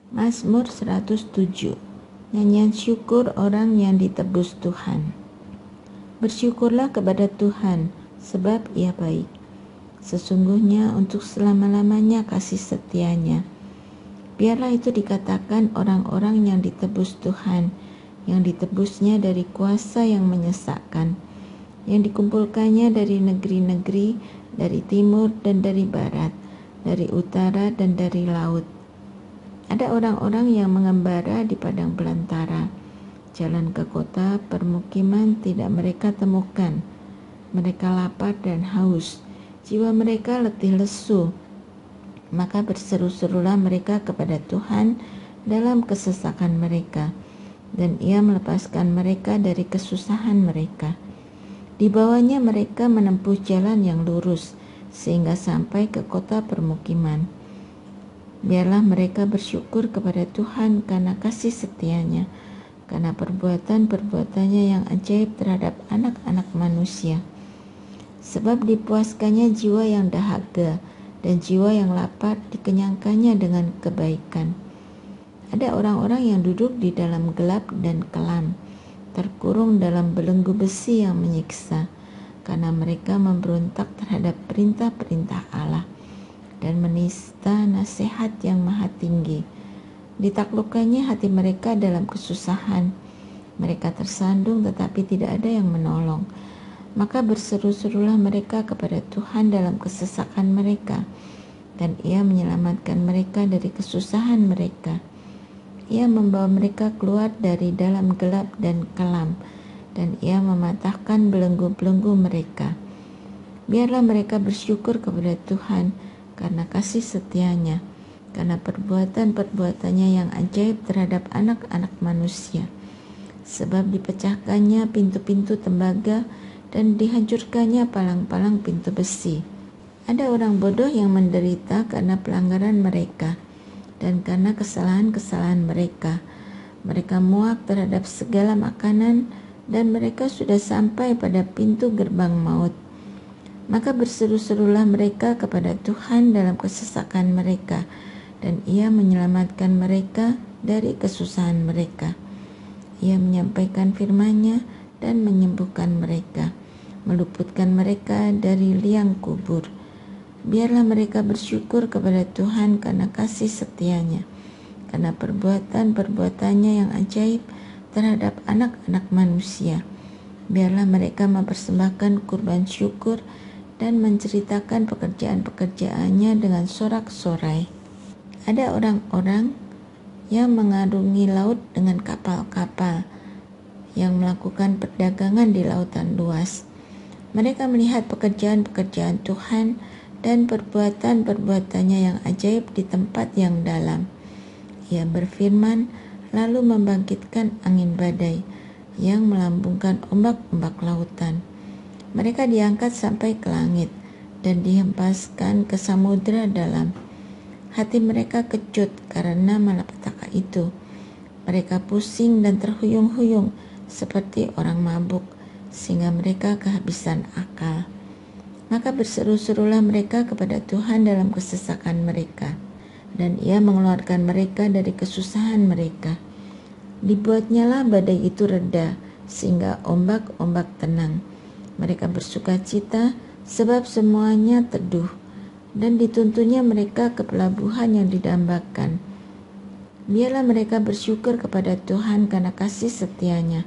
Mazmur 107. Nyanyian syukur orang yang ditebus Tuhan. Bersyukurlah kepada Tuhan, sebab Ia baik. Sesungguhnya untuk selama-lamanya kasih setianya. Biarlah itu dikatakan orang-orang yang ditebus Tuhan, yang ditebusnya dari kuasa yang menyesakkan, yang dikumpulkannya dari negeri-negeri, dari timur dan dari barat, dari utara dan dari laut. Ada orang-orang yang mengembara di padang belantara. Jalan ke kota permukiman tidak mereka temukan. Mereka lapar dan haus. Jiwa mereka letih lesu. Maka berseru-serulah mereka kepada Tuhan dalam kesesakan mereka, dan Ia melepaskan mereka dari kesusahan mereka. Di bawahnya mereka menempuh jalan yang lurus, sehingga sampai ke kota permukiman. Biarlah mereka bersyukur kepada Tuhan karena kasih setianya, karena perbuatan-perbuatannya yang ajaib terhadap anak-anak manusia. Sebab dipuaskannya jiwa yang dahaga, dan jiwa yang lapar dikenyangkannya dengan kebaikan. Ada orang-orang yang duduk di dalam gelap dan kelam, terkurung dalam belenggu besi yang menyiksa, karena mereka memberontak terhadap perintah-perintah Allah dan menista nasihat yang maha tinggi. Ditaklukkannya hati mereka dalam kesusahan. Mereka tersandung tetapi tidak ada yang menolong. Maka berseru-serulah mereka kepada Tuhan dalam kesesakan mereka, dan Ia menyelamatkan mereka dari kesusahan mereka. Ia membawa mereka keluar dari dalam gelap dan kelam, dan Ia mematahkan belenggu-belenggu mereka. Biarlah mereka bersyukur kepada Tuhan karena kasih setianya, karena perbuatan-perbuatannya yang ajaib terhadap anak-anak manusia. Sebab dipecahkannya pintu-pintu tembaga dan dihancurkannya palang-palang pintu besi. Ada orang bodoh yang menderita karena pelanggaran mereka dan karena kesalahan-kesalahan mereka. Mereka muak terhadap segala makanan dan mereka sudah sampai pada pintu gerbang maut. Maka berseru-serulah mereka kepada Tuhan dalam kesesakan mereka, dan Ia menyelamatkan mereka dari kesusahan mereka. Ia menyampaikan firman-Nya dan menyembuhkan mereka, meluputkan mereka dari liang kubur. Biarlah mereka bersyukur kepada Tuhan karena kasih setianya, karena perbuatan-perbuatannya yang ajaib terhadap anak-anak manusia. Biarlah mereka mempersembahkan kurban syukur dan menceritakan pekerjaan-pekerjaannya dengan sorak-sorai. Ada orang-orang yang mengarungi laut dengan kapal-kapal, yang melakukan perdagangan di lautan luas. Mereka melihat pekerjaan-pekerjaan Tuhan dan perbuatan-perbuatannya yang ajaib di tempat yang dalam. Ia berfirman, lalu membangkitkan angin badai yang melambungkan ombak-ombak lautan. Mereka diangkat sampai ke langit dan dihempaskan ke samudera dalam. Hati mereka kecut karena malapetaka itu. Mereka pusing dan terhuyung-huyung seperti orang mabuk, sehingga mereka kehabisan akal. Maka berseru-serulah mereka kepada Tuhan dalam kesesakan mereka, dan Ia mengeluarkan mereka dari kesusahan mereka. Dibuatnyalah badai itu reda, sehingga ombak-ombak tenang. Mereka bersuka cita sebab semuanya teduh, dan dituntunnya mereka ke pelabuhan yang didambakan. Biarlah mereka bersyukur kepada Tuhan karena kasih setianya,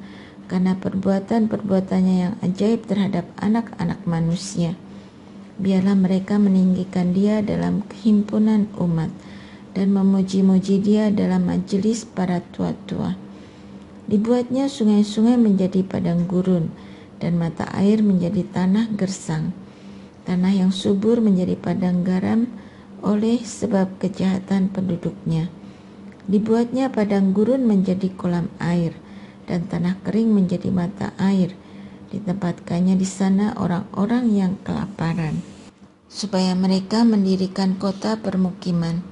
karena perbuatan-perbuatannya yang ajaib terhadap anak-anak manusia. Biarlah mereka meninggikan Dia dalam kehimpunan umat, dan memuji-muji Dia dalam majelis para tua-tua. Dibuatnya sungai-sungai menjadi padang gurun, dan mata air menjadi tanah gersang. Tanah yang subur menjadi padang garam oleh sebab kejahatan penduduknya. Dibuatnya padang gurun menjadi kolam air, dan tanah kering menjadi mata air. Ditempatkannya di sana orang-orang yang kelaparan, supaya mereka mendirikan kota permukiman,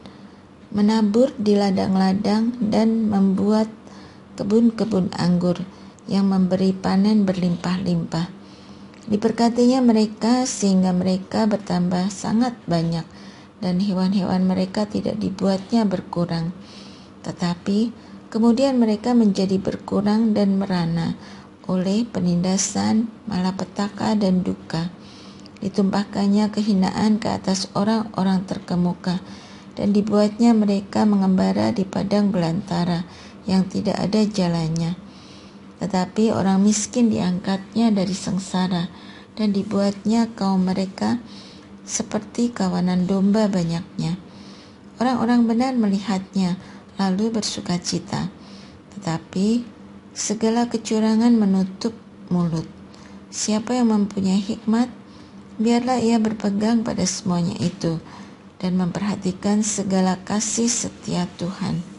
menabur di ladang-ladang, dan membuat kebun-kebun anggur yang memberi panen berlimpah-limpah. Diberkatinya mereka sehingga mereka bertambah sangat banyak, dan hewan-hewan mereka tidak dibuatnya berkurang. Tetapi kemudian mereka menjadi berkurang dan merana oleh penindasan, malapetaka dan duka. Ditumpahkannya kehinaan ke atas orang-orang terkemuka, dan dibuatnya mereka mengembara di padang belantara yang tidak ada jalannya. Tetapi orang miskin diangkatnya dari sengsara, dan dibuatnya kaum mereka seperti kawanan domba banyaknya. Orang-orang benar melihatnya, lalu bersukacita. Tetapi segala kecurangan menutup mulut. Siapa yang mempunyai hikmat, biarlah ia berpegang pada semuanya itu, dan memperhatikan segala kasih setia Tuhan.